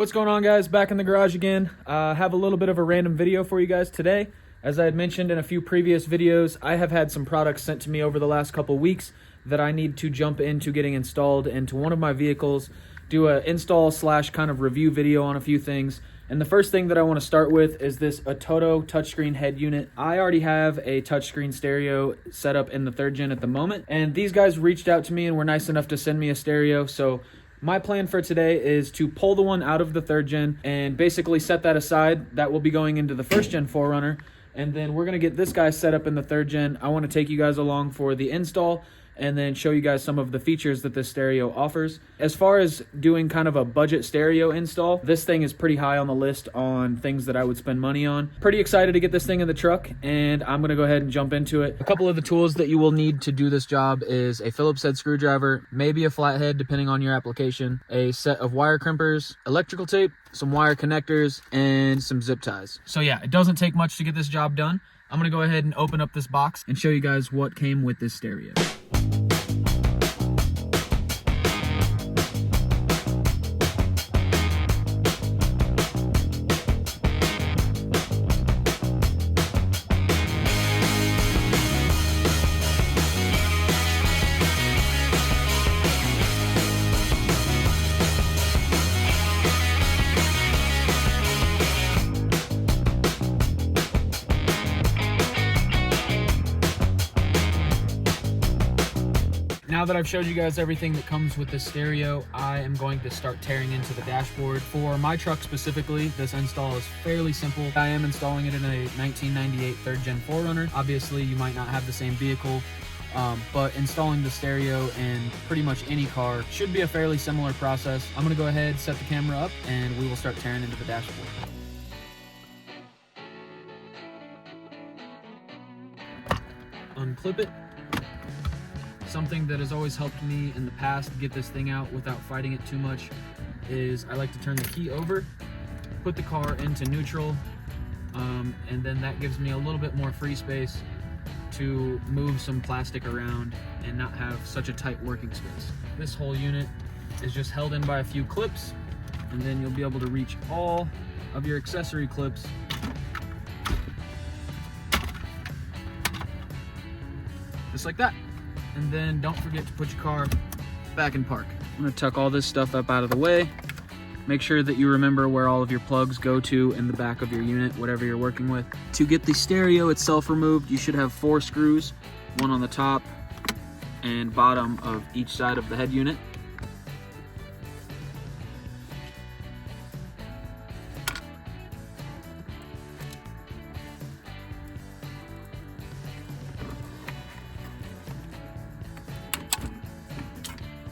What's going on, guys? Back in the garage again. Have a little bit of a random video for you guys today. As I had mentioned in a few previous videos, I have had some products sent to me over the last couple weeks that I need to jump into getting installed into one of my vehicles, do a install / kind of review video on a few things. And the first thing that I want to start with is this ATOTO touchscreen head unit. I already have a touchscreen stereo set up in the 3rd gen at the moment, and these guys reached out to me and were nice enough to send me a stereo. So my plan for today is to pull the one out of the 3rd gen and basically set that aside. That will be going into the 1st gen 4runner. And then we're going to get this guy set up in the 3rd gen. I want to take you guys along for the install and then show you guys some of the features that this stereo offers. As far as doing kind of a budget stereo install, this thing is pretty high on the list on things that I would spend money on. Pretty excited to get this thing in the truck, and I'm gonna go ahead and jump into it. A couple of the tools that you will need to do this job is a Phillips head screwdriver, maybe a flathead depending on your application, a set of wire crimpers, electrical tape, some wire connectors, and some zip ties. So yeah, it doesn't take much to get this job done. I'm gonna go ahead and open up this box and show you guys what came with this stereo. Now that I've showed you guys everything that comes with this stereo, I am going to start tearing into the dashboard. For my truck specifically, this install is fairly simple. I am installing it in a 1998 3rd gen 4runner. Obviously, you might not have the same vehicle, but installing the stereo in pretty much any car should be a fairly similar process. I'm gonna go ahead, set the camera up, and we will start tearing into the dashboard. Unclip it. Something that has always helped me in the past get this thing out without fighting it too much is I like to turn the key over, put the car into neutral, and then that gives me a little bit more free space to move some plastic around and not have such a tight working space. This whole unit is just held in by a few clips, and then you'll be able to reach all of your accessory clips just like that. And then don't forget to put your car back in park. I'm gonna tuck all this stuff up out of the way. Make sure that you remember where all of your plugs go to in the back of your unit, whatever you're working with. To get the stereo itself removed, you should have 4 screws, one on the top and bottom of each side of the head unit.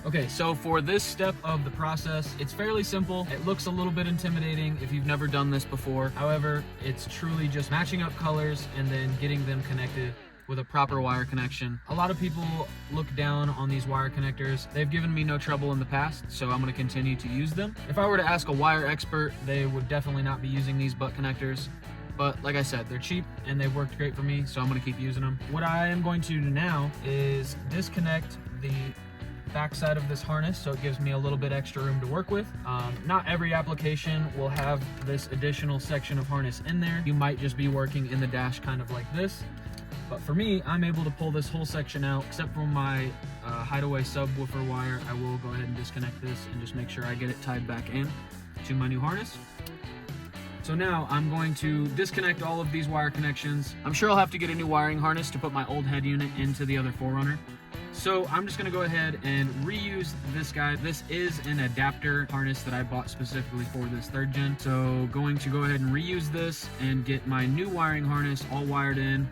Okay, so for this step of the process, it's fairly simple. It looks a little bit intimidating if you've never done this before. However, it's truly just matching up colors and then getting them connected with a proper wire connection. A lot of people look down on these wire connectors. They've given me no trouble in the past, so I'm gonna continue to use them. If I were to ask a wire expert, they would definitely not be using these butt connectors. But like I said, they're cheap and they've worked great for me, so I'm gonna keep using them. What I am going to do now is disconnect the backside of this harness, so it gives me a little bit extra room to work with. Not every application will have this additional section of harness in there. You might just be working in the dash kind of like this, but for me, I'm able to pull this whole section out. Except for my hideaway subwoofer wire, I will go ahead and disconnect this and just make sure I get it tied back in to my new harness. So now I'm going to disconnect all of these wire connections. I'm sure I'll have to get a new wiring harness to put my old head unit into the other 4runner. So I'm just gonna go ahead and reuse this guy. This is an adapter harness that I bought specifically for this 3rd gen. So going to go ahead and reuse this and get my new wiring harness all wired in.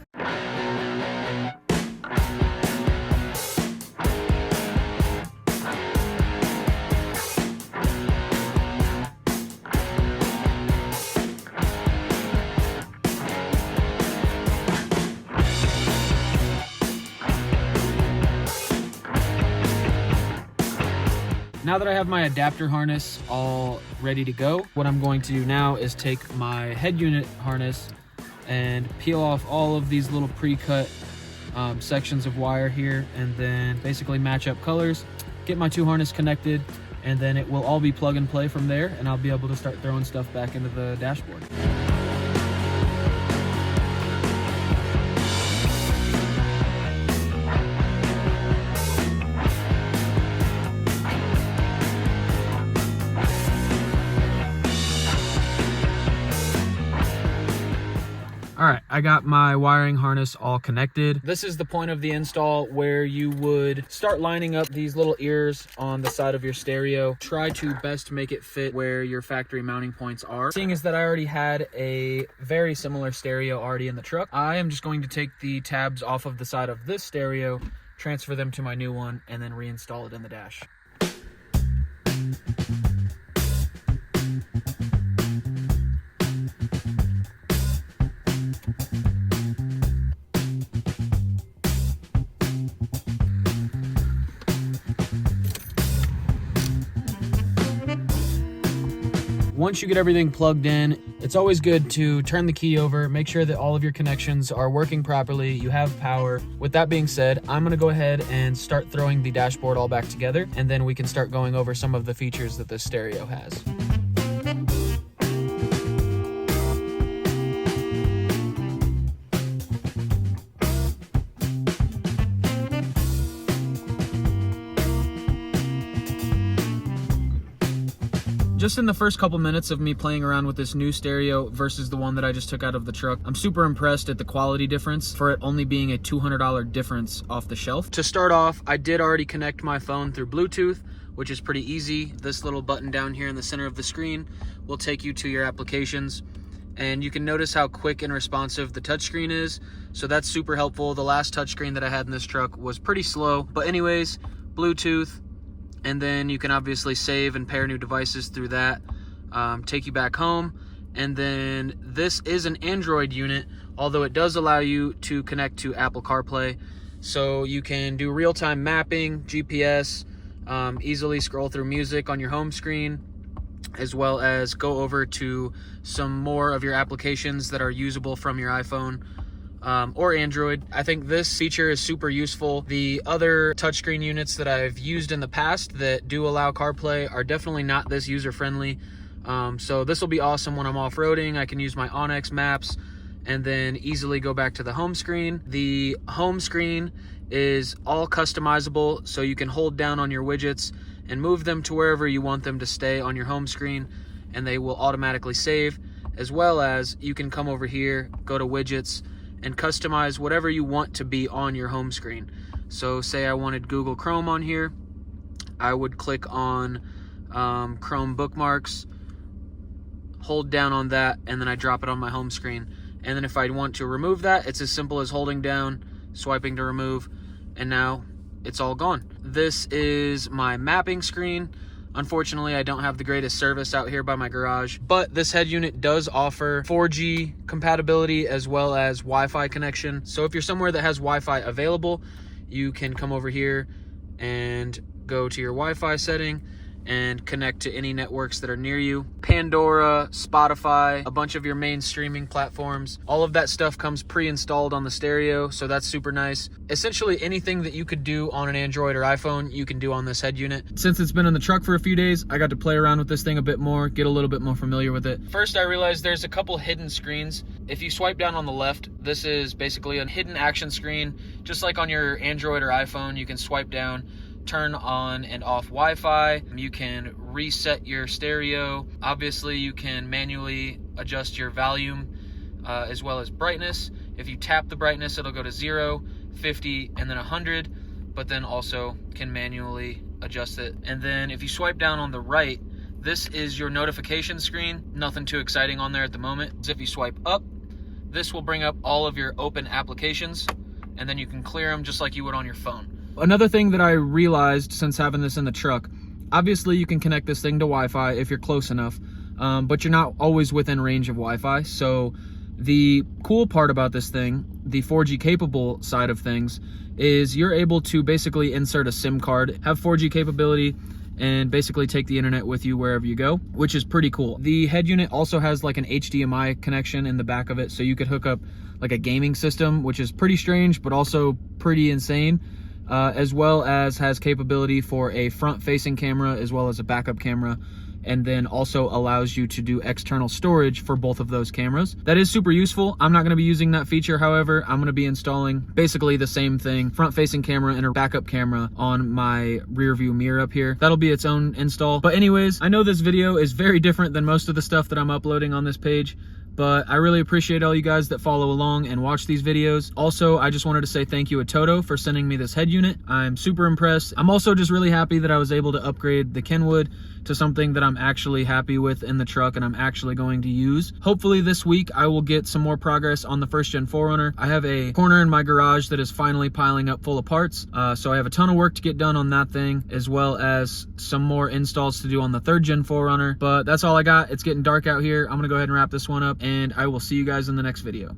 Now that I have my adapter harness all ready to go, what I'm going to do now is take my head unit harness and peel off all of these little pre-cut sections of wire here, and then basically match up colors, get my two harness connected, and then it will all be plug and play from there, and I'll be able to start throwing stuff back into the dashboard. All right, I got my wiring harness all connected. This is the point of the install where you would start lining up these little ears on the side of your stereo. Try to best make it fit where your factory mounting points are. Seeing as that I already had a very similar stereo already in the truck, I am just going to take the tabs off of the side of this stereo, transfer them to my new one, and then reinstall it in the dash. Once you get everything plugged in, it's always good to turn the key over, make sure that all of your connections are working properly, you have power. With that being said, I'm gonna go ahead and start throwing the dashboard all back together, and then we can start going over some of the features that this stereo has. Just in the first couple minutes of me playing around with this new stereo versus the one that I just took out of the truck, I'm super impressed at the quality difference for it only being a $200 difference off the shelf. To start off, I did already connect my phone through Bluetooth, which is pretty easy. This little button down here in the center of the screen will take you to your applications. And you can notice how quick and responsive the touchscreen is. So that's super helpful. The last touchscreen that I had in this truck was pretty slow. But anyways, Bluetooth, and then you can obviously save and pair new devices through that, take you back home. And then this is an Android unit, although it does allow you to connect to Apple CarPlay. So you can do real-time mapping, GPS, easily scroll through music on your home screen, as well as go over to some more of your applications that are usable from your iPhone or Android. I think this feature is super useful. The other touchscreen units that I've used in the past that do allow CarPlay are definitely not this user-friendly. So this will be awesome when I'm off-roading. I can use my Onyx maps and then easily go back to the home screen. The home screen is all customizable, so you can hold down on your widgets and move them to wherever you want them to stay on your home screen, and they will automatically save, as well as you can come over here, go to widgets, and customize whatever you want to be on your home screen. So say I wanted Google Chrome on here, I would click on Chrome bookmarks, hold down on that, and then I drop it on my home screen. And then if I want to remove that, it's as simple as holding down, swiping to remove, and now it's all gone. This is my mapping screen. Unfortunately, I don't have the greatest service out here by my garage, but this head unit does offer 4G compatibility as well as Wi-Fi connection. So if you're somewhere that has Wi-Fi available, you can come over here and go to your Wi-Fi setting and connect to any networks that are near you. Pandora, Spotify, a bunch of your main streaming platforms. All of that stuff comes pre-installed on the stereo, so that's super nice. Essentially anything that you could do on an Android or iPhone, you can do on this head unit. Since it's been in the truck for a few days, I got to play around with this thing a bit more, get a little bit more familiar with it. First, I realized there's a couple hidden screens. If you swipe down on the left, this is basically a hidden action screen. Just like on your Android or iPhone, you can swipe down, turn on and off Wi-Fi. You can reset your stereo. Obviously, you can manually adjust your volume as well as brightness. If you tap the brightness, it'll go to 0, 50, and then 100, but then also can manually adjust it. And then if you swipe down on the right, this is your notification screen. Nothing too exciting on there at the moment. If you swipe up, this will bring up all of your open applications, and then you can clear them just like you would on your phone. Another thing that I realized since having this in the truck, obviously you can connect this thing to Wi-Fi if you're close enough, but you're not always within range of Wi-Fi. So the cool part about this thing, the 4G capable side of things, is you're able to basically insert a SIM card, have 4G capability, and basically take the internet with you wherever you go, which is pretty cool. The head unit also has like an HDMI connection in the back of it, so you could hook up like a gaming system, which is pretty strange, but also pretty insane. as well as has capability for a front-facing camera as well as a backup camera, and then also allows you to do external storage for both of those cameras. That is super useful. I'm not gonna be using that feature, however. I'm gonna be installing basically the same thing, front-facing camera and a backup camera on my rear view mirror up here. That'll be its own install. But anyways, I know this video is very different than most of the stuff that I'm uploading on this page, but I really appreciate all you guys that follow along and watch these videos. Also, I just wanted to say thank you ATOTO for sending me this head unit. I'm super impressed. I'm also just really happy that I was able to upgrade the Kenwood to something that I'm actually happy with in the truck and I'm actually going to use. Hopefully this week I will get some more progress on the 1st gen 4runner. I have a corner in my garage that is finally piling up full of parts, so I have a ton of work to get done on that thing, as well as some more installs to do on the 3rd gen 4runner. But that's all I got. It's getting dark out here. I'm gonna go ahead and wrap this one up, and I will see you guys in the next video.